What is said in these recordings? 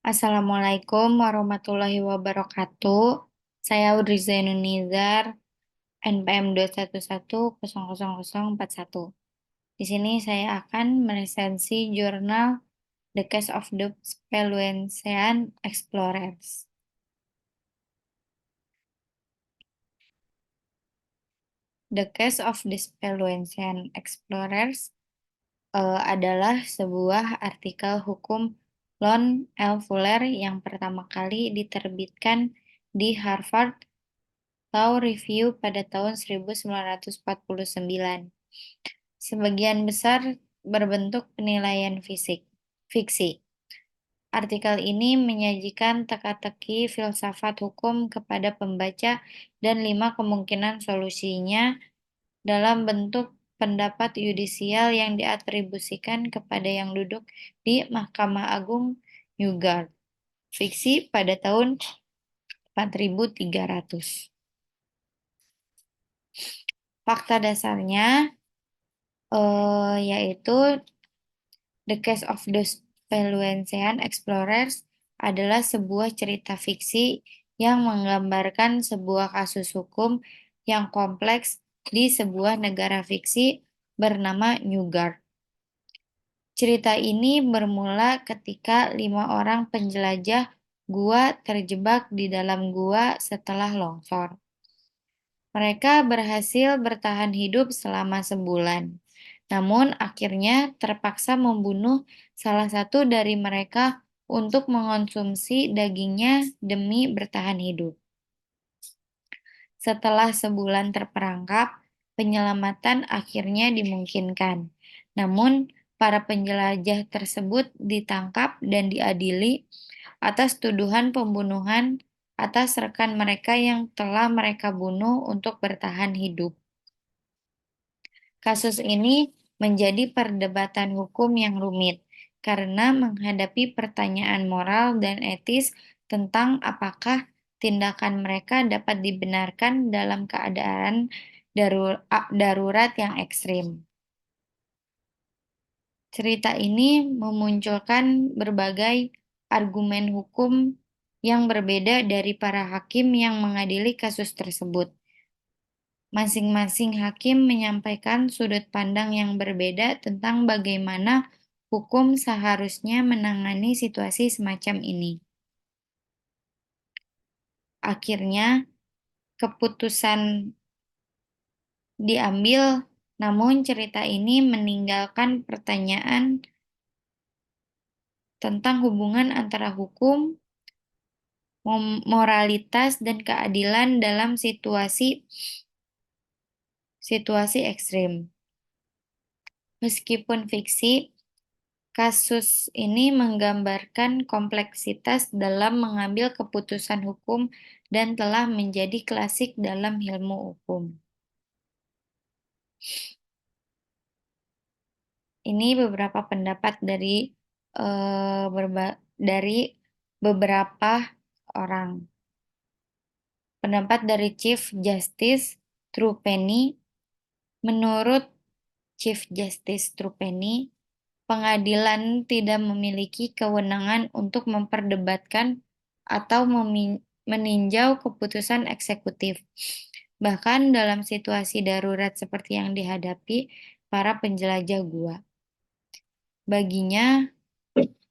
Assalamualaikum warahmatullahi wabarakatuh. Saya Audrey Zainunizar, NPM 211000041. Di sini saya akan meresensi jurnal The Case of the Speluncean Explorers. The Case of the Speluncean Explorers adalah sebuah artikel hukum Lon L. Fuller yang pertama kali diterbitkan di Harvard Law Review pada tahun 1949. Sebagian besar berbentuk penilaian fiksi. Artikel ini menyajikan teka-teki filsafat hukum kepada pembaca dan 5 kemungkinan solusinya dalam bentuk pendapat yudisial yang diatribusikan kepada yang duduk di Mahkamah Agung Newgate. Fiksi pada tahun 4300. Fakta dasarnya yaitu The Case of the Speluncean Explorers adalah sebuah cerita fiksi yang menggambarkan sebuah kasus hukum yang kompleks di sebuah negara fiksi bernama Newgate. Cerita ini bermula ketika 5 orang penjelajah gua terjebak di dalam gua setelah longsor. Mereka berhasil bertahan hidup selama sebulan, namun akhirnya terpaksa membunuh salah satu dari mereka untuk mengonsumsi dagingnya demi bertahan hidup. Setelah sebulan terperangkap, penyelamatan akhirnya dimungkinkan. Namun, para penjelajah tersebut ditangkap dan diadili atas tuduhan pembunuhan atas rekan mereka yang telah mereka bunuh untuk bertahan hidup. Kasus ini menjadi perdebatan hukum yang rumit karena menghadapi pertanyaan moral dan etis tentang apakah tindakan mereka dapat dibenarkan dalam keadaan darurat yang ekstrim. Cerita ini memunculkan berbagai argumen hukum yang berbeda dari para hakim yang mengadili kasus tersebut. Masing-masing hakim menyampaikan sudut pandang yang berbeda tentang bagaimana hukum seharusnya menangani situasi semacam ini. Akhirnya, keputusan diambil, namun cerita ini meninggalkan pertanyaan tentang hubungan antara hukum, moralitas, dan keadilan dalam situasi ekstrim. Meskipun fiksi, kasus ini menggambarkan kompleksitas dalam mengambil keputusan hukum dan telah menjadi klasik dalam ilmu hukum. Ini beberapa pendapat dari beberapa orang. Pendapat dari Chief Justice Trupeni. Menurut Chief Justice Trupeni, pengadilan tidak memiliki kewenangan untuk memperdebatkan atau meninjau keputusan eksekutif, bahkan dalam situasi darurat seperti yang dihadapi para penjelajah gua. Baginya,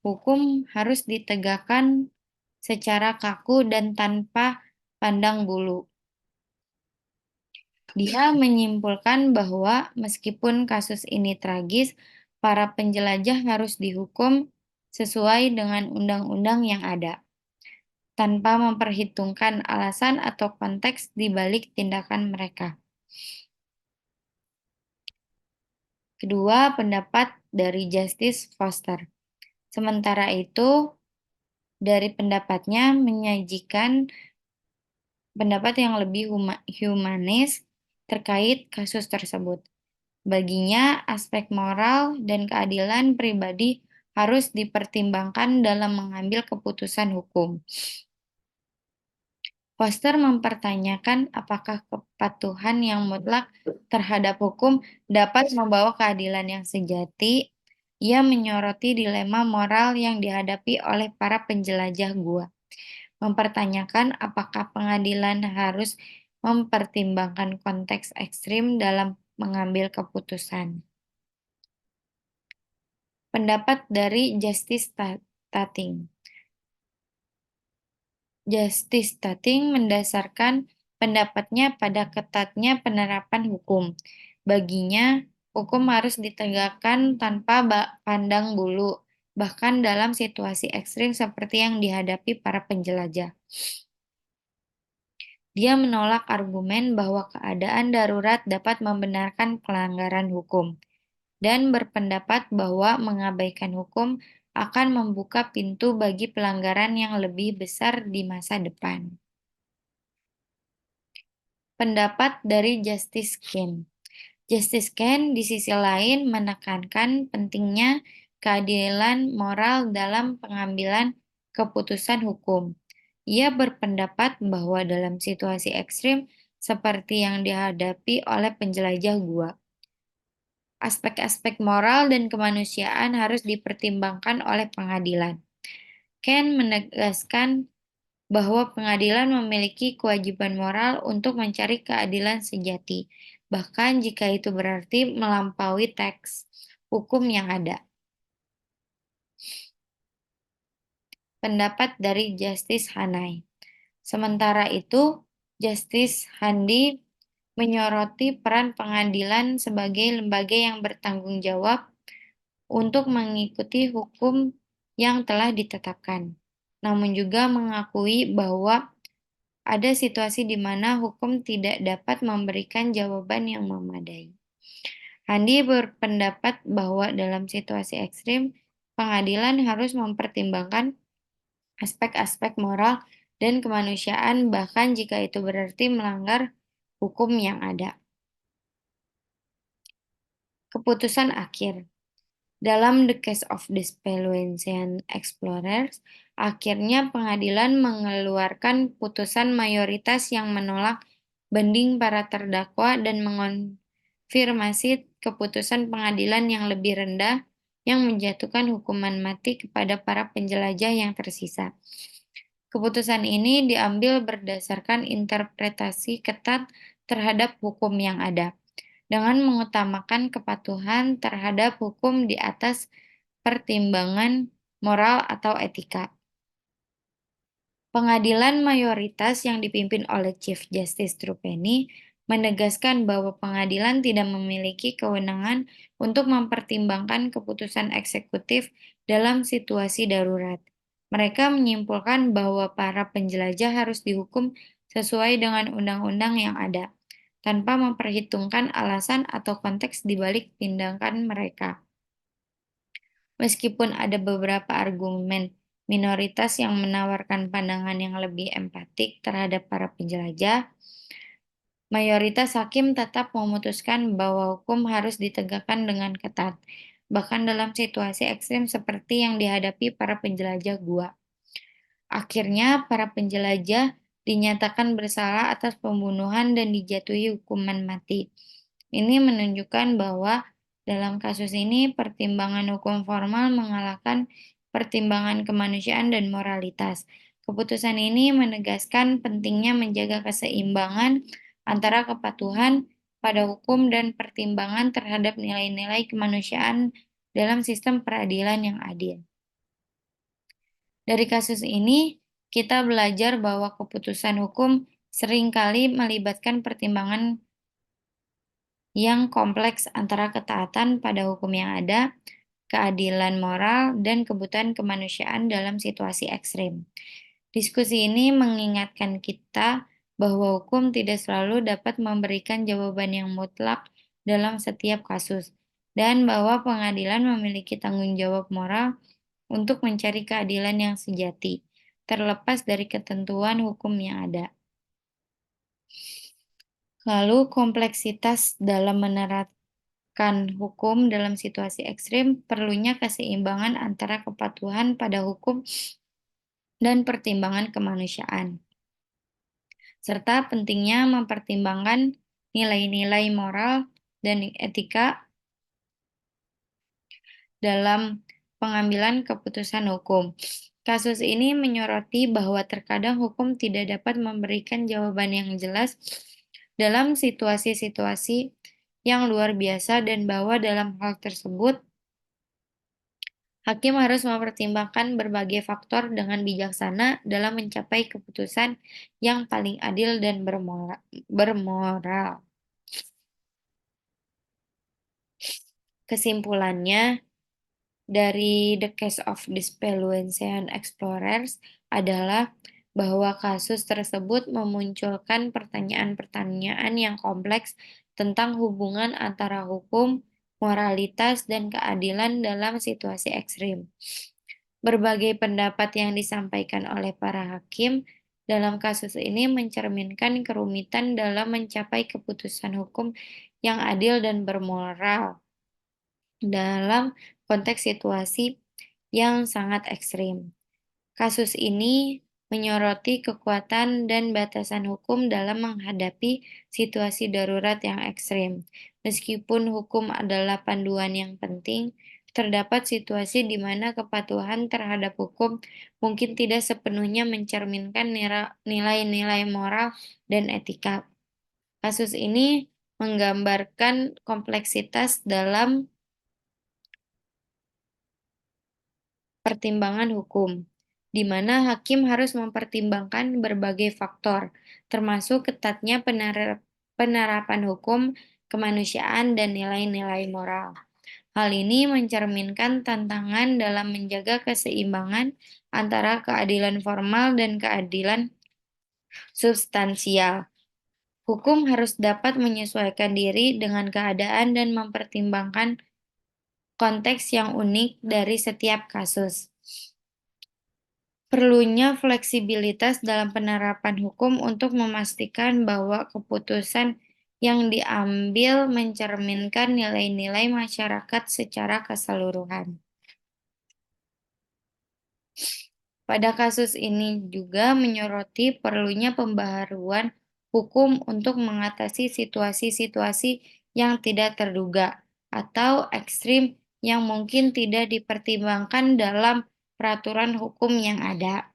hukum harus ditegakkan secara kaku dan tanpa pandang bulu. Dia menyimpulkan bahwa meskipun kasus ini tragis, para penjelajah harus dihukum sesuai dengan undang-undang yang ada, tanpa memperhitungkan alasan atau konteks di balik tindakan mereka. Kedua, pendapat dari Justice Foster. Sementara itu, dari pendapatnya menyajikan pendapat yang lebih humanis terkait kasus tersebut. Baginya, aspek moral dan keadilan pribadi harus dipertimbangkan dalam mengambil keputusan hukum. Foster mempertanyakan apakah kepatuhan yang mutlak terhadap hukum dapat membawa keadilan yang sejati. Ia menyoroti dilema moral yang dihadapi oleh para penjelajah gua, mempertanyakan apakah pengadilan harus mempertimbangkan konteks ekstrim dalam mengambil keputusan. Pendapat dari Justice Tating. Justice Tating mendasarkan pendapatnya pada ketatnya penerapan hukum. Baginya, hukum harus ditegakkan tanpa pandang bulu, bahkan dalam situasi ekstrim seperti yang dihadapi para penjelajah. Dia menolak argumen bahwa keadaan darurat dapat membenarkan pelanggaran hukum, dan berpendapat bahwa mengabaikan hukum akan membuka pintu bagi pelanggaran yang lebih besar di masa depan. Pendapat dari Justice Kane. Justice Kane di sisi lain menekankan pentingnya keadilan moral dalam pengambilan keputusan hukum. Ia berpendapat bahwa dalam situasi ekstrim seperti yang dihadapi oleh penjelajah gua, aspek-aspek moral dan kemanusiaan harus dipertimbangkan oleh pengadilan. Ken menegaskan bahwa pengadilan memiliki kewajiban moral untuk mencari keadilan sejati, bahkan jika itu berarti melampaui teks hukum yang ada. Pendapat dari Justice Hanai. Sementara itu, Justice Handi menyoroti peran pengadilan sebagai lembaga yang bertanggung jawab untuk mengikuti hukum yang telah ditetapkan, namun juga mengakui bahwa ada situasi di mana hukum tidak dapat memberikan jawaban yang memadai. Handi berpendapat bahwa dalam situasi ekstrim, pengadilan harus mempertimbangkan aspek-aspek moral dan kemanusiaan bahkan jika itu berarti melanggar hukum yang ada. Keputusan akhir. Dalam The Case of the Speluncean Explorers, akhirnya pengadilan mengeluarkan putusan mayoritas yang menolak banding para terdakwa dan mengonfirmasi keputusan pengadilan yang lebih rendah yang menjatuhkan hukuman mati kepada para penjelajah yang tersisa. Keputusan ini diambil berdasarkan interpretasi ketat terhadap hukum yang ada, dengan mengutamakan kepatuhan terhadap hukum di atas pertimbangan moral atau etika. Pengadilan mayoritas yang dipimpin oleh Chief Justice Trupeni menegaskan bahwa pengadilan tidak memiliki kewenangan untuk mempertimbangkan keputusan eksekutif dalam situasi darurat. Mereka menyimpulkan bahwa para penjelajah harus dihukum sesuai dengan undang-undang yang ada, tanpa memperhitungkan alasan atau konteks di balik tindakan mereka. Meskipun ada beberapa argumen minoritas yang menawarkan pandangan yang lebih empatik terhadap para penjelajah, mayoritas hakim tetap memutuskan bahwa hukum harus ditegakkan dengan ketat, bahkan dalam situasi ekstrim seperti yang dihadapi para penjelajah gua. Akhirnya, para penjelajah dinyatakan bersalah atas pembunuhan dan dijatuhi hukuman mati. Ini menunjukkan bahwa dalam kasus ini pertimbangan hukum formal mengalahkan pertimbangan kemanusiaan dan moralitas. Keputusan ini menegaskan pentingnya menjaga keseimbangan antara kepatuhan pada hukum dan pertimbangan terhadap nilai-nilai kemanusiaan dalam sistem peradilan yang adil. Dari kasus ini, kita belajar bahwa keputusan hukum seringkali melibatkan pertimbangan yang kompleks antara ketaatan pada hukum yang ada, keadilan moral, dan kebutuhan kemanusiaan dalam situasi ekstrim. Diskusi ini mengingatkan kita bahwa hukum tidak selalu dapat memberikan jawaban yang mutlak dalam setiap kasus, dan bahwa pengadilan memiliki tanggung jawab moral untuk mencari keadilan yang sejati, terlepas dari ketentuan hukum yang ada. Lalu, kompleksitas dalam menerapkan hukum dalam situasi ekstrim perlunya keseimbangan antara kepatuhan pada hukum dan pertimbangan kemanusiaan, serta pentingnya mempertimbangkan nilai-nilai moral dan etika dalam pengambilan keputusan hukum. Kasus ini menyoroti bahwa terkadang hukum tidak dapat memberikan jawaban yang jelas dalam situasi-situasi yang luar biasa dan bahwa dalam hal tersebut hakim harus mempertimbangkan berbagai faktor dengan bijaksana dalam mencapai keputusan yang paling adil dan bermoral. Kesimpulannya, dari The Case of Dispelwencean Explorers adalah bahwa kasus tersebut memunculkan pertanyaan-pertanyaan yang kompleks tentang hubungan antara hukum, moralitas, dan keadilan dalam situasi ekstrim. Berbagai pendapat yang disampaikan oleh para hakim dalam kasus ini mencerminkan kerumitan dalam mencapai keputusan hukum yang adil dan bermoral dalam konteks situasi yang sangat ekstrim. Kasus ini menyoroti kekuatan dan batasan hukum dalam menghadapi situasi darurat yang ekstrim. Meskipun hukum adalah panduan yang penting, terdapat situasi di mana kepatuhan terhadap hukum mungkin tidak sepenuhnya mencerminkan nilai-nilai moral dan etika. Kasus ini menggambarkan kompleksitas dalam pertimbangan hukum, di mana hakim harus mempertimbangkan berbagai faktor, termasuk ketatnya penerapan hukum, kemanusiaan, dan nilai-nilai moral. Hal ini mencerminkan tantangan dalam menjaga keseimbangan antara keadilan formal dan keadilan substansial. Hukum harus dapat menyesuaikan diri dengan keadaan dan mempertimbangkan konteks yang unik dari setiap kasus. Perlunya fleksibilitas dalam penerapan hukum untuk memastikan bahwa keputusan yang diambil mencerminkan nilai-nilai masyarakat secara keseluruhan. Pada kasus ini juga menyoroti perlunya pembaharuan hukum untuk mengatasi situasi-situasi yang tidak terduga atau ekstrim yang mungkin tidak dipertimbangkan dalam peraturan hukum yang ada.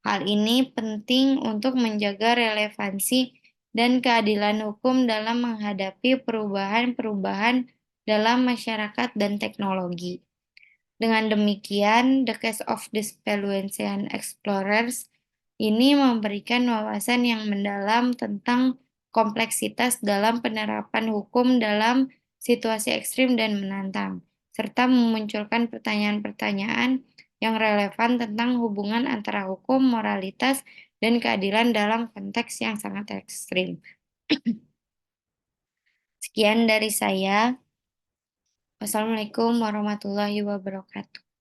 Hal ini penting untuk menjaga relevansi dan keadilan hukum dalam menghadapi perubahan-perubahan dalam masyarakat dan teknologi. Dengan demikian, The Case of Dispelwencean Explorers ini memberikan wawasan yang mendalam tentang kompleksitas dalam penerapan hukum dalam situasi ekstrim dan menantang, serta memunculkan pertanyaan-pertanyaan yang relevan tentang hubungan antara hukum, moralitas, dan keadilan dalam konteks yang sangat ekstrim. Sekian dari saya. Wassalamualaikum warahmatullahi wabarakatuh.